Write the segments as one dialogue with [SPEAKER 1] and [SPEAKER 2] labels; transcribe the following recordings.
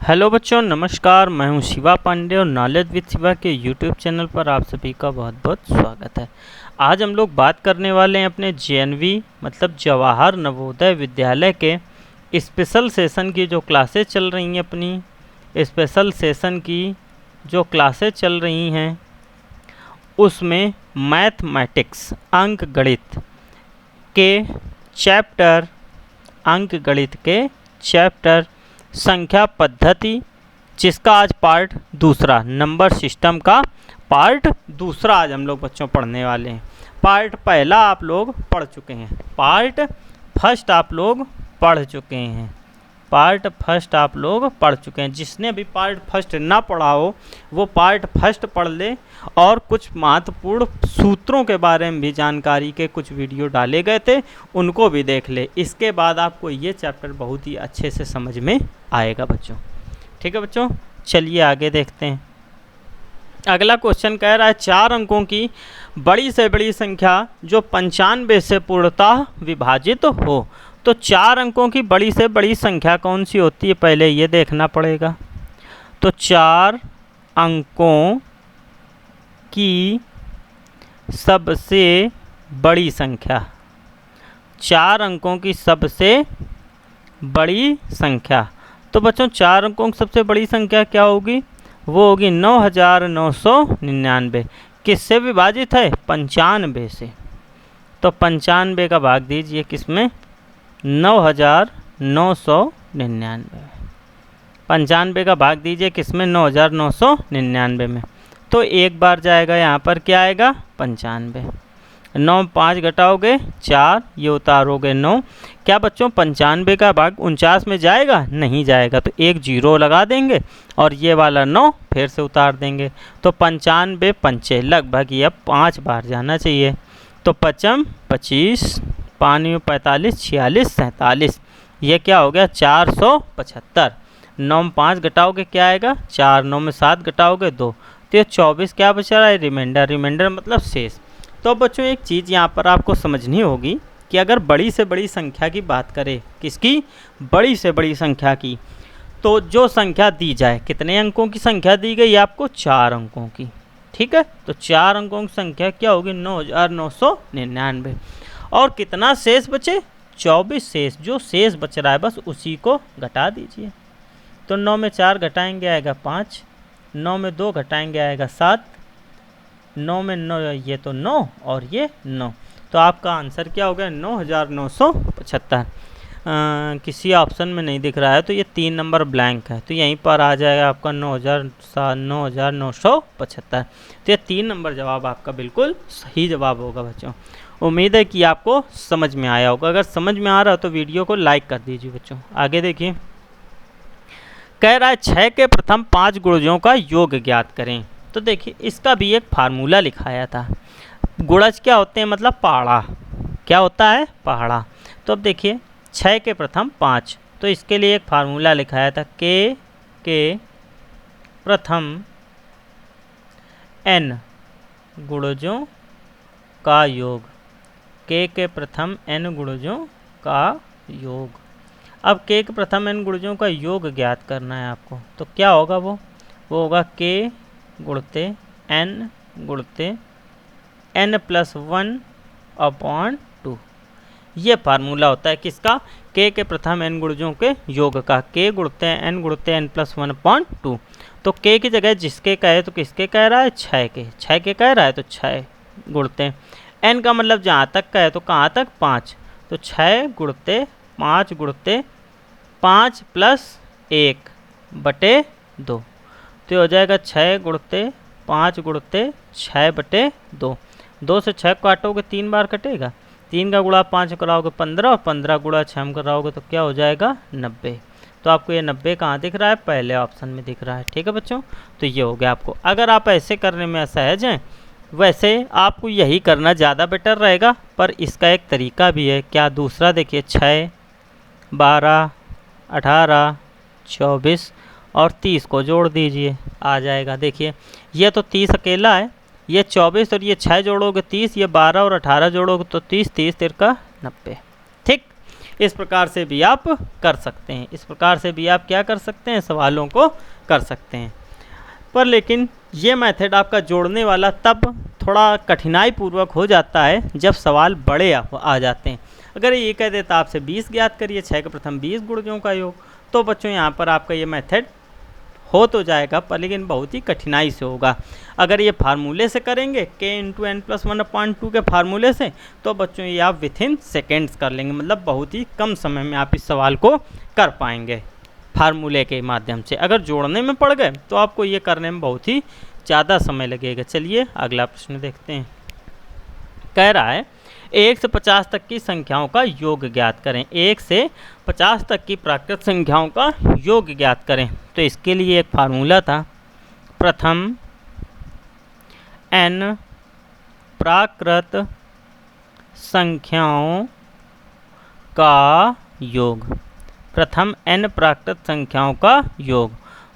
[SPEAKER 1] Hello बच्चों, नमस्कार। मैं हूं शिवा पांडे और नॉलेज विद शिवा के यूट्यूब चैनल पर आप सभी का बहुत बहुत स्वागत है। आज हम लोग बात करने वाले हैं अपने जेएनवी मतलब जवाहर नवोदय विद्यालय के स्पेशल सेशन की जो क्लासेस चल रही हैं। अपनी स्पेशल सेशन की जो क्लासेस चल रही हैं उसमें मैथमेटिक्स अंक गणित के चैप्टर संख्या पद्धति, जिसका आज पार्ट दूसरा, नंबर सिस्टम का पार्ट दूसरा आज हम लोग बच्चों पढ़ने वाले हैं। पार्ट पहला आप लोग पढ़ चुके हैं, पार्ट फर्स्ट आप लोग पढ़ चुके हैं, जिसने अभी पार्ट फर्स्ट ना पढ़ा हो वो पार्ट फर्स्ट पढ़ ले। और कुछ महत्वपूर्ण सूत्रों के बारे में भी जानकारी के कुछ वीडियो डाले गए थे, उनको भी देख ले। इसके बाद आपको ये चैप्टर बहुत ही अच्छे से समझ में आएगा बच्चों। ठीक है बच्चों, चलिए आगे देखते हैं। अगला क्वेश्चन कह रहा है 4 अंकों की बड़ी से बड़ी संख्या जो 95 से पूर्णतः विभाजित हो। तो 4 अंकों की बड़ी से बड़ी संख्या कौन सी होती है, पहले ये देखना पड़ेगा। तो 4 अंकों की सबसे बड़ी संख्या, 4 अंकों की सबसे बड़ी संख्या। तो बच्चों 4 अंकों की सबसे बड़ी संख्या क्या होगी, वो होगी 9999। किससे विभाजित है, 95 से। तो 95 का भाग दीजिए किसमें, 9999। 95 का भाग दीजिए किसमें, 9999 में। तो एक बार जाएगा, यहाँ पर क्या आएगा 95। 9 5 घटाओगे 4, ये उतारोगे 9। क्या बच्चों 95 का भाग 49 में जाएगा, नहीं जाएगा। तो एक 0 लगा देंगे और ये वाला 9 फिर से उतार देंगे। तो 95 पंचे लगभग ये अब 5 बार जाना चाहिए। तो 55 25, 5 45 46 47, ये क्या हो गया 475। 9 में 5 घटाओगे क्या आएगा 4, 9 में 7 घटाओगे 2, तो ये 24 क्या बचा रहा है, रिमाइंडर मतलब शेष। तो बच्चों एक चीज़ यहाँ पर आपको समझनी होगी कि अगर बड़ी से बड़ी संख्या की बात करें, किसकी, बड़ी से बड़ी संख्या की, तो जो संख्या दी जाए, कितने अंकों की संख्या दी गई आपको, 4 अंकों की। ठीक है, तो 4 अंकों की संख्या क्या होगी, 9999। और कितना शेष बचे, 24 शेष। जो शेष बच रहा है बस उसी को घटा दीजिए। तो 9 में 4 घटाएंगे आएगा 5, 9 में 2 घटाएंगे आएगा 7, 9 में 9, ये तो 9 और ये 9। तो आपका आंसर क्या हो गया, 9975। किसी ऑप्शन में नहीं दिख रहा है तो ये 3 नंबर ब्लैंक है, तो यहीं पर आ जाएगा आपका 9975। तो ये 3 नंबर जवाब आपका बिल्कुल सही जवाब होगा बच्चों। उम्मीद है कि आपको समझ में आया होगा। अगर समझ में आ रहा हो तो वीडियो को लाइक कर दीजिए बच्चों। आगे देखिए, कह रहा है 6 के प्रथम 5 गुणजों का योग ज्ञात करें। तो देखिए इसका भी एक फार्मूला लिखाया था। गुणज क्या होते हैं, मतलब पहाड़ा, क्या होता है, पहाड़ा। तो अब देखिए 6 के प्रथम 5, तो इसके लिए एक फार्मूला लिखाया था, के प्रथम n गुणजों का योग, के प्रथम n गुणजों का योग। अब के प्रथम n गुणजों का योग ज्ञात करना है आपको। तो क्या होगा, वो होगा k गुणते n गुणते n+1/2। ये फार्मूला होता है किसका, के प्रथम n गुणजों के योग का, k गुणते n+1/2। तो k की जगह जिसके कहे तो किसके कह रहा है, 6 के कह रहा है, तो 6 गुणते n का मतलब जहाँ तक का है तो कहाँ तक, 5। तो 6 गुणते 5 गुणते 5 + 1/2। तो हो जाएगा 6 गुणते 5 गुणते 6/2। 2 से 6 काटोगे 3 बार कटेगा, 3 का गुणा 5 कराओगे 15, और 15 गुणा 6 में कराओगे तो क्या हो जाएगा 90। तो आपको ये 90 कहाँ दिख रहा है, पहले ऑप्शन में दिख रहा है। ठीक है बच्चों, तो ये हो गया आपको। अगर आप ऐसे करने में असहज हैं, वैसे आपको यही करना ज़्यादा बेटर रहेगा, पर इसका एक तरीका भी है। क्या, दूसरा देखिए 6 12 18 24 और 30 को जोड़ दीजिए, आ जाएगा। देखिए ये तो 30 अकेला है, ये 24 और ये 6 जोड़ोगे 30, ये 12 और 18 जोड़ोगे तो 30 30 तिरका 90। ठीक, इस प्रकार से भी आप कर सकते हैं, इस प्रकार से भी आप क्या कर सकते हैं, सवालों को कर सकते हैं। पर लेकिन ये मेथड आपका जोड़ने वाला तब थोड़ा कठिनाई पूर्वक हो जाता है जब सवाल बड़े आ जाते हैं। अगर ये कह देता आपसे 20 ज्ञात करिए 6 के प्रथम 20 गुणजों का योग, तो बच्चों यहाँ पर आपका ये मेथड हो तो जाएगा, पर लेकिन बहुत ही कठिनाई से होगा। अगर ये फार्मूले से करेंगे k इंटू एन प्लस 1/2 के फार्मूले से, तो बच्चों ये आप विथिन सेकेंड्स कर लेंगे, मतलब बहुत ही कम समय में आप इस सवाल को कर पाएंगे फार्मूले के माध्यम से। अगर जोड़ने में पड़ गए तो आपको ये करने में बहुत ही ज़्यादा समय लगेगा। चलिए अगला प्रश्न देखते हैं। कह रहा है 1 से 50 तक की संख्याओं का योग ज्ञात करें। 1 से 50 तक की प्राकृत संख्याओं का योग ज्ञात करें। तो इसके लिए एक फार्मूला था, प्रथम n प्राकृत संख्याओं का योग। प्रथम n प्राकृत संख्याओं का योग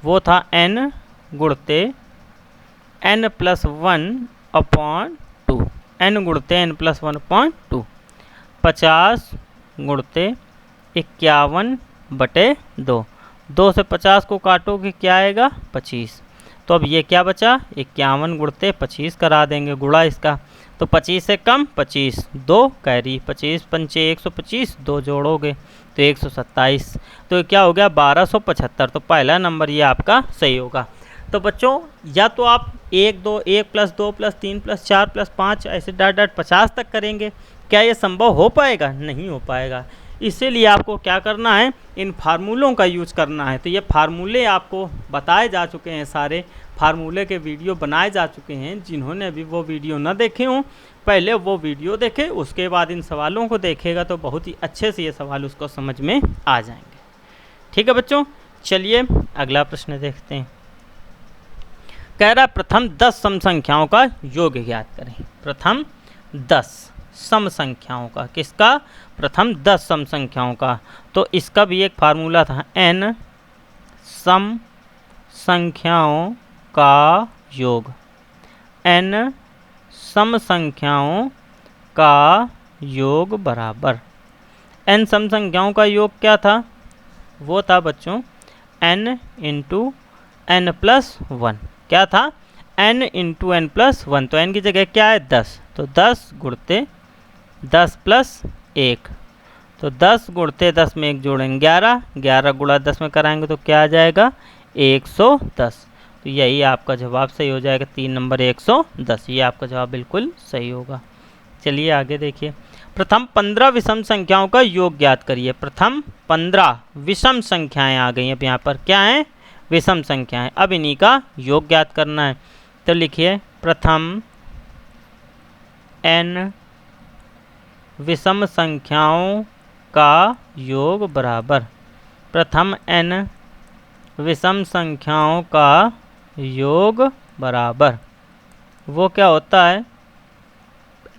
[SPEAKER 1] वो था n गुणते n plus 1/2, n गुणते n plus 1/2, 50 गुणते 51/2। 2 से 50 को काटोगे क्या आएगा 25। तो अब ये क्या बचा 51 गुणते 25 करा देंगे गुणा इसका, तो 25 से कम 25, 2 कैरी, 25 पंचे 125, 2 जोड़ोगे तो 127। तो क्या हो गया 1275। तो पहला नंबर ये आपका सही होगा। तो बच्चों या तो आप 1 2 1 प्लस 2 प्लस 3 प्लस 4 प्लस 5 ऐसे डॉट डॉट 50 तक करेंगे। क्या ये संभव हो पाएगा? नहीं हो पाएगा। इसीलिए आपको क्या करना है, इन फार्मूलों का यूज करना है। तो ये फार्मूले आपको बताए जा चुके हैं, सारे फार्मूले के वीडियो बनाए जा चुके हैं। जिन्होंने अभी वो वीडियो न देखे हों, पहले वो वीडियो देखे, उसके बाद इन सवालों को देखेगा तो बहुत ही अच्छे से ये सवाल उसको समझ में आ जाएंगे। ठीक है बच्चों, चलिए अगला प्रश्न देखते हैं। कह रहा है प्रथम 10 सम संख्याओं का योग ज्ञात करें। प्रथम 10 सम संख्याओं का, किसका? प्रथम 10 सम संख्याओं का। तो इसका भी एक फार्मूला था, n सम संख्याओं का योग। n सम संख्याओं का योग बराबर, n सम संख्याओं का योग क्या था? वो था बच्चों n इंटू n प्लस 1। क्या था? n into N plus 1। तो n की जगह क्या है 10, तो 10 गुणते 10 प्लस 1। तो 10 गुणते 10 में 1 जोड़ेंगे 11, 11 गुणा 10 में कराएंगे तो क्या आ जाएगा 110। तो यही आपका जवाब सही हो जाएगा, 3 नंबर 110। ये आपका जवाब बिल्कुल सही होगा। चलिए आगे देखिए। प्रथम 15 विषम संख्याओं का योग ज्ञात करिए। प्रथम 15 विषम संख्याएं आ गई। अब यहाँ पर क्या है? विषम संख्याएं। अब इन्हीं का योग ज्ञात करना है। तो लिखिए प्रथम n विषम संख्याओं का योग बराबर, प्रथम n विषम संख्याओं का योग बराबर वो क्या होता है?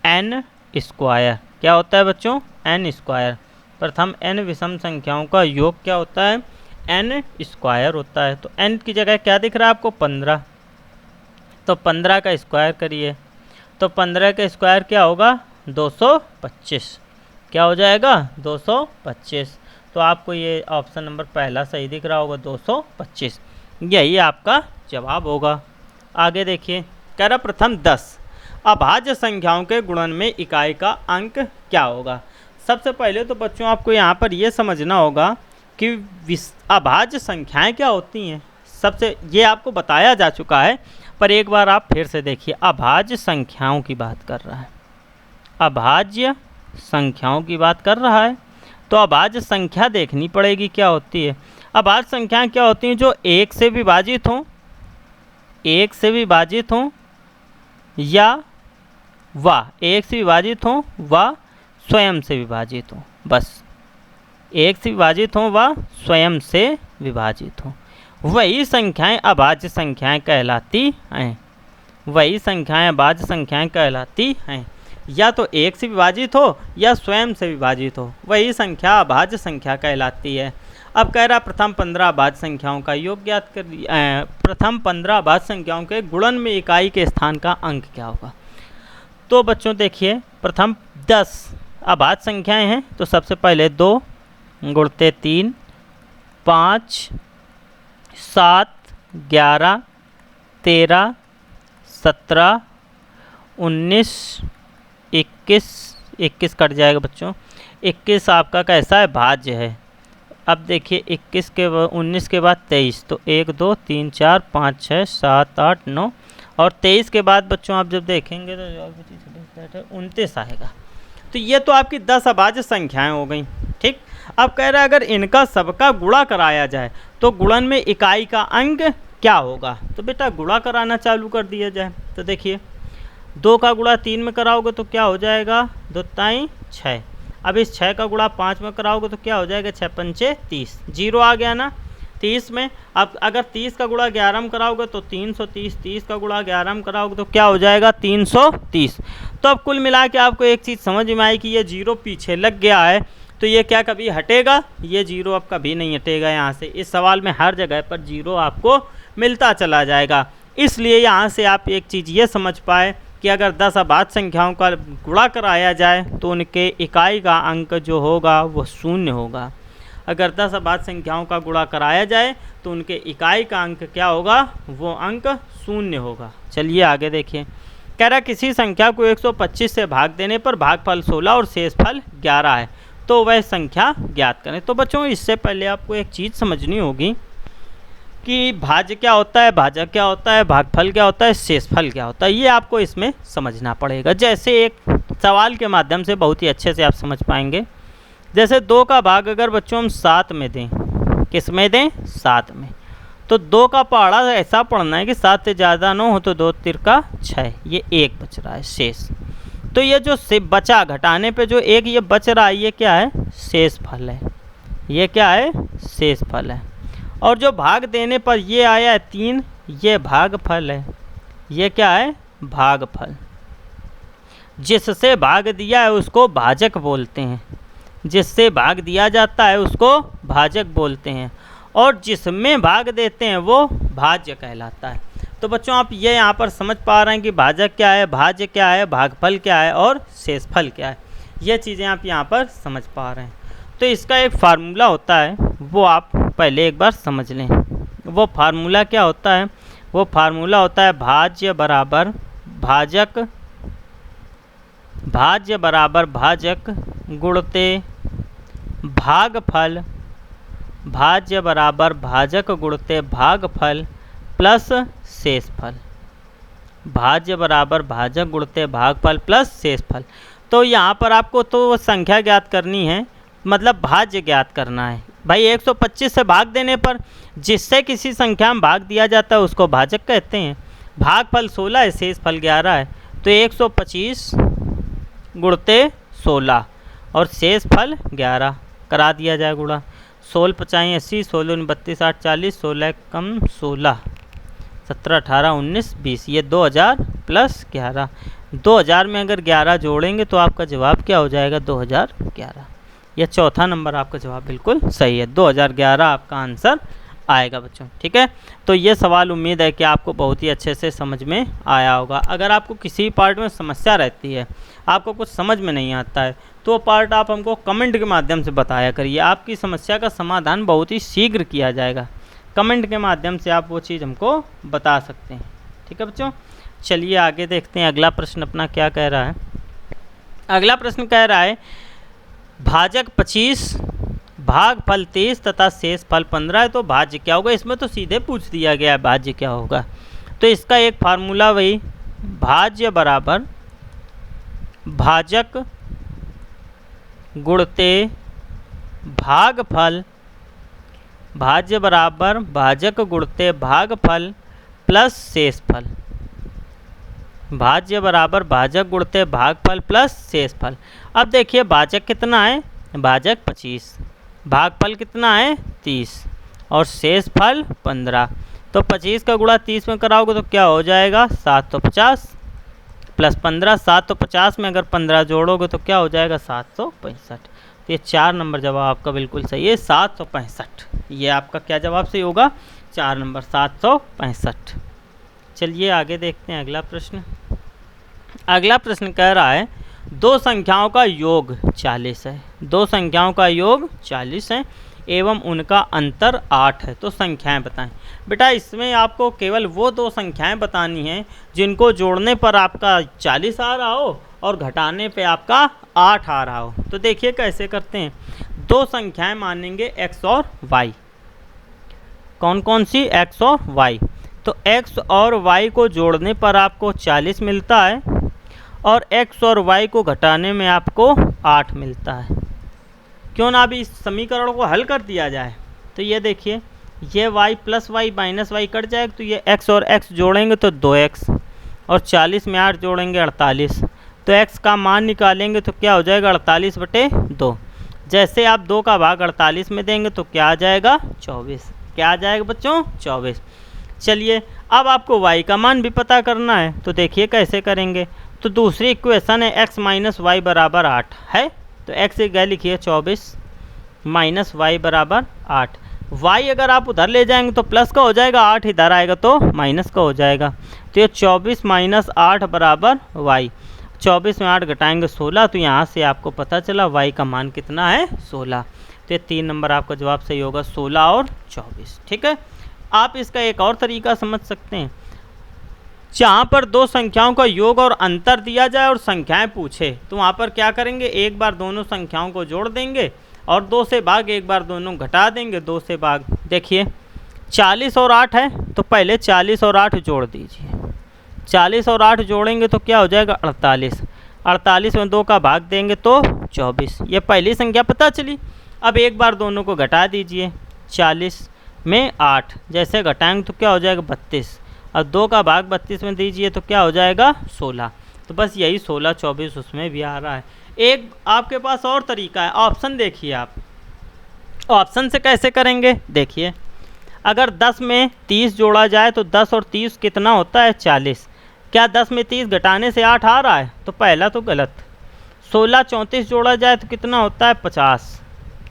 [SPEAKER 1] n square. क्या होता है बच्चों? n square. प्रथम n विषम संख्याओं का योग क्या होता है? n स्क्वायर होता है। तो n की जगह क्या दिख रहा है आपको? 15। तो 15 का स्क्वायर करिए, तो 15 का स्क्वायर क्या होगा? 225। क्या हो जाएगा? 225। तो आपको ये ऑप्शन नंबर पहला सही दिख रहा होगा, 225। यही आपका जवाब होगा। आगे देखिए। कह रहा प्रथम 10 अभाज्य संख्याओं के गुणन में इकाई का अंक क्या होगा? सबसे पहले तो बच्चों आपको यहाँ पर ये समझना होगा कि अभाज्य संख्याएं क्या होती हैं। सबसे ये आपको बताया जा चुका है, पर एक बार आप फिर से देखिए। अभाज्य संख्याओं की बात कर रहा है, अभाज्य संख्याओं की बात कर रहा है। तो अभाज्य संख्या देखनी पड़ेगी क्या होती है। अभाज्य संख्याएं क्या होती हैं? जो 1 से विभाजित हों, 1 से विभाजित हों या व 1 से विभाजित हों व स्वयं से विभाजित हों। बस 1 से विभाजित हों व स्वयं से विभाजित हों, वही संख्याएं अभाज्य संख्याएं कहलाती हैं। वही संख्याएं अभाज्य संख्याएं कहलाती हैं। या तो 1 से विभाजित हो या स्वयं से विभाजित हो, वही संख्या अभाज्य संख्या कहलाती है। अब कह रहा प्रथम 15 अभाज्य संख्याओं का योग ज्ञात कर। प्रथम 15 अभाज्य संख्याओं के गुणन में इकाई के स्थान का अंक क्या होगा? तो बच्चों देखिए, प्रथम 10 अभाज्य संख्याएं हैं तो सबसे पहले 2 गुणते 3, 5, 7, 11, 13, 17, 19, 21 कट जाएगा बच्चों। 21 आपका कैसा है, भाज्य है। अब देखिए 19 के बाद 23, तो 1 2 3 4 5 6 7 8 9 और 23 के बाद बच्चों आप जब देखेंगे तो 29 आएगा। तो ये तो आपकी 10 अभाज्य संख्याएं हो गई। ठीक, अब कह रहा है अगर इनका सबका गुणा कराया जाए तो गुणन में इकाई का अंक क्या होगा। तो बेटा गुणा कराना चालू कर दिया जाए। तो देखिए 2 का गुणा 3 में कराओगे तो क्या हो जाएगा, 2 ताई 6। अब इस 6 का गुणा 5 में कराओगे तो क्या हो जाएगा, 6 पंचे 30, 0 आ गया ना 30 में। अब अगर 30 का गुणा 11 में कराओगे तो 330, 30 का गुणा 11 में कराओगे तो क्या हो जाएगा, 330। तो अब कुल मिला के आपको एक चीज़ समझ में आई कि ये 0 पीछे लग गया है, तो ये क्या कभी हटेगा, ये 0 अब कभी नहीं हटेगा यहाँ से। इस सवाल में हर जगह पर 0 आपको मिलता चला जाएगा। इसलिए यहाँ से आप एक चीज़ ये समझ पाए कि अगर 10 अभाज्य संख्याओं का गुणा कराया जाए तो उनके इकाई का अंक जो होगा वो 0 होगा। अगर 10 अभाज्य संख्याओं का गुणा कराया जाए तो उनके इकाई का अंक क्या होगा, वो अंक 0 होगा। चलिए आगे देखिए, कह रहा किसी संख्या को 125 से भाग देने पर भागफल 16 और शेषफल 11 है, तो वह संख्या ज्ञात करें। तो बच्चों इससे पहले आपको एक चीज़ समझनी होगी कि भाज्य क्या होता है, भाजक क्या होता है, भागफल क्या होता है, शेषफल क्या होता है, ये आपको इसमें समझना पड़ेगा। जैसे एक सवाल के माध्यम से बहुत ही अच्छे से आप समझ पाएंगे। जैसे 2 का भाग अगर बच्चों हम 7 में दें, किस में दें, 7 में, तो 2 का पहाड़ा ऐसा पढ़ना है कि 7 से ज़्यादा 9 हो तो 2 तिरका 6, ये 1 बच रहा है शेष। तो ये जो से बचा घटाने पे जो 1 ये बच रहा है, ये क्या है, शेषफल है। ये क्या है, शेषफल है। और जो भाग देने पर ये आया है 3, ये भागफल है। ये क्या है, भागफल। जिससे भाग दिया है उसको भाजक बोलते हैं, जिससे भाग दिया जाता है उसको भाजक बोलते हैं, और जिसमें भाग देते हैं वो भाज्य कहलाता है। तो बच्चों आप ये यहाँ पर समझ पा रहे हैं कि भाजक क्या है, भाज्य क्या है, भागफल क्या है और शेषफल क्या है। ये चीज़ें आप यहाँ पर समझ पा रहे हैं। तो इसका एक फार्मूला होता है, वो आप पहले एक बार समझ लें। वो फार्मूला क्या होता है, वो फार्मूला होता है भाज्य बराबर भाजक, भाज्य बराबर भाजक गुणते भागफल, भाज्य बराबर भाजक गुणते भागफल प्लस शेषफल, भाज्य बराबर भाजक गुणते भागफल प्लस शेषफल। तो यहाँ पर आपको तो संख्या ज्ञात करनी है, मतलब भाज्य ज्ञात करना है। भाई 125 से भाग देने पर जिससे किसी संख्या में भाग दिया जाता है उसको भाजक कहते हैं। भागफल 16 है, शेषफल 11 है, तो 125 गुणते 16 और शेषफल 11 करा दिया जाए गुणा। 16 पचाई 80, 16 32 8 40, 16 कम 16 17 18 19 20, ये 2000 प्लस 11। 2000 में अगर 11 जोड़ेंगे तो आपका जवाब क्या हो जाएगा, 2011। यह चौथा नंबर आपका जवाब बिल्कुल सही है, 2011 आपका आंसर आएगा बच्चों। ठीक है, तो ये सवाल उम्मीद है कि आपको बहुत ही अच्छे से समझ में आया होगा। अगर आपको किसी पार्ट में समस्या रहती है, आपको कुछ समझ में नहीं आता है, तो पार्ट आप हमको कमेंट के माध्यम से बताया करिए। आपकी समस्या का समाधान बहुत ही शीघ्र किया जाएगा। कमेंट के माध्यम से आप वो चीज़ हमको बता सकते हैं। ठीक है बच्चों, चलिए आगे देखते हैं अगला प्रश्न अपना क्या कह रहा है। अगला प्रश्न कह रहा है भाजक 25, भागफल 23 तथा शेषफल 15 है, तो भाज्य क्या होगा। इसमें तो सीधे पूछ दिया गया है भाज्य क्या होगा। तो इसका एक फार्मूला वही भाज्य बराबर भाजक गुणते भागफल, भाज्य बराबर भाजक गुणते भागफल प्लस शेषफल, भाज्य बराबर भाजक गुणते भागफल प्लस शेषफल। अब देखिए भाजक कितना है, भाजक 25, भागफल कितना है 30 और शेषफल 15। तो 25 का गुणा 30 में कराओगे तो क्या हो जाएगा 750 प्लस 15, 750 में अगर 15 जोड़ोगे तो क्या हो जाएगा 765। तो ये 4 नंबर जवाब आपका बिल्कुल सही है, 765। ये आपका क्या जवाब सही होगा, 4 नंबर 765। चलिए आगे देखते हैं अगला प्रश्न। अगला प्रश्न कह रहा है दो संख्याओं का योग 40 है, दो संख्याओं का योग 40 है एवं उनका अंतर 8 है, तो संख्याएं बताएं। बेटा इसमें आपको केवल वो दो संख्याएं बतानी हैं जिनको जोड़ने पर आपका 40 आ रहा हो और घटाने पे आपका 8 आ रहा हो। तो देखिए कैसे करते हैं, दो संख्याएं मानेंगे x और y। कौन कौन सी? x और y। तो x और y को जोड़ने पर आपको 40 मिलता है और x और y को घटाने में आपको 8 मिलता है। क्यों ना अभी इस समीकरण को हल कर दिया जाए। तो ये देखिए, ये y plus Y minus Y cut जाएगा, तो ये x और x जोड़ेंगे तो 2x और 40 में 8 जोड़ेंगे 48। तो x का मान निकालेंगे तो क्या हो जाएगा 48/2। जैसे आप 2 का भाग 48 में देंगे तो क्या आ जाएगा 24। क्या आ जाएगा बच्चों 24। चलिए अब आपको y का मान भी पता करना है, तो देखिए कैसे करेंगे। तो दूसरी इक्वेशन है x माइनस वाई बराबर 8 है, तो x एक गए लिखिए 24 माइनस वाई बराबर 8। y अगर आप उधर ले जाएंगे तो प्लस का हो जाएगा, 8 इधर आएगा तो माइनस का हो जाएगा। तो ये 24 माइनस 8 बराबर y। 24 में 8 घटाएंगे 16, तो यहाँ से आपको पता चला y का मान कितना है 16। तो ये 3 नंबर आपका जवाब सही होगा, 16 और 24। ठीक है। आप इसका एक और तरीका समझ सकते हैं, जहाँ पर दो संख्याओं का योग और अंतर दिया जाए और संख्याएं पूछे, तो वहाँ पर क्या करेंगे, एक बार दोनों संख्याओं को जोड़ देंगे और 2 से भाग एक बार दोनों घटा देंगे 2 से भाग। देखिए 40 और 8 है, तो पहले 40 और 8 जोड़ दीजिए। 40 और 8 जोड़ेंगे तो क्या हो जाएगा 48। 48 में 2 का भाग देंगे तो 24। ये पहली संख्या पता चली। अब एक बार दोनों को घटा दीजिए, 40 में 8 जैसे घटाएंगे तो क्या हो जाएगा 32। अब 2 का भाग 32 में दीजिए तो क्या हो जाएगा 16। तो बस यही 16 24 उसमें भी आ रहा है। एक आपके पास और तरीका है, ऑप्शन देखिए आप। ऑप्शन से कैसे करेंगे, देखिए अगर 10 में 30 जोड़ा जाए तो 10 और 30 कितना होता है 40। क्या 10 में 30 घटाने से 8 आ रहा है, तो पहला तो गलत। 16 34 जोड़ा जाए तो कितना होता है 50,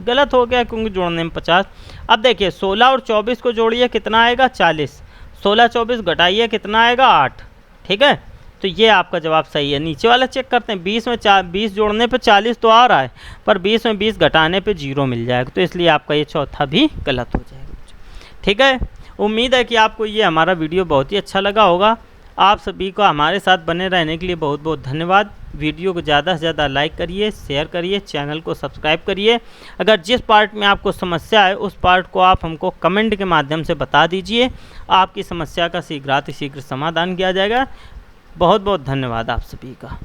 [SPEAKER 1] गलत हो गया क्योंकि जोड़ने में 50। अब देखिए 16 और 24 को जोड़िए कितना आएगा 40। 16 24 घटाइए कितना आएगा 8। ठीक है, तो ये आपका जवाब सही है। नीचे वाला चेक करते हैं, 20 में 20 जोड़ने पे 40 तो आ रहा है, पर 20 में 20 घटाने पे 0 मिल जाएगा, तो इसलिए आपका ये चौथा भी गलत हो जाएगा। ठीक है, उम्मीद है कि आपको ये हमारा वीडियो बहुत ही अच्छा लगा होगा। आप सभी को हमारे साथ बने रहने के लिए बहुत बहुत धन्यवाद। वीडियो को ज़्यादा से ज़्यादा लाइक करिए, शेयर करिए, चैनल को सब्सक्राइब करिए। अगर जिस पार्ट में आपको समस्या है उस पार्ट को आप हमको कमेंट के माध्यम से बता दीजिए, आपकी समस्या का शीघ्रातिशीघ्र समाधान किया जाएगा। बहुत बहुत धन्यवाद आप सभी का।